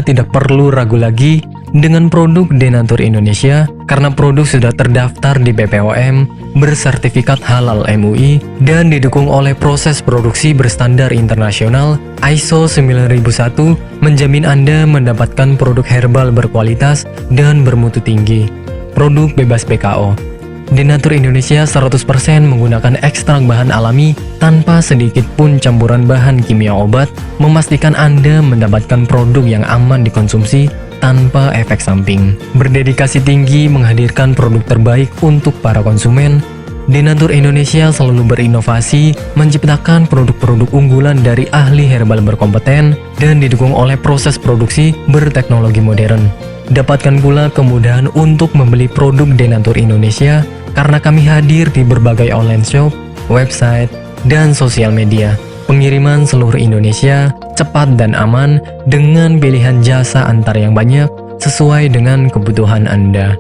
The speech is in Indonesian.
tidak perlu ragu lagi dengan produk Denatur Indonesia karena produk sudah terdaftar di BPOM, bersertifikat halal MUI, dan didukung oleh proses produksi berstandar internasional ISO 9001, menjamin Anda mendapatkan produk herbal berkualitas dan bermutu tinggi. Produk bebas BKO. Denatur Indonesia 100% menggunakan ekstrak bahan alami tanpa sedikit pun campuran bahan kimia obat, memastikan Anda mendapatkan produk yang aman dikonsumsi tanpa efek samping. Berdedikasi tinggi menghadirkan produk terbaik untuk para konsumen, Denatur Indonesia selalu berinovasi, menciptakan produk-produk unggulan dari ahli herbal berkompeten dan didukung oleh proses produksi berteknologi modern. Dapatkan pula kemudahan untuk membeli produk Denatur Indonesia karena kami hadir di berbagai online shop, website, dan sosial media. Pengiriman seluruh Indonesia cepat dan aman dengan pilihan jasa antar yang banyak sesuai dengan kebutuhan Anda.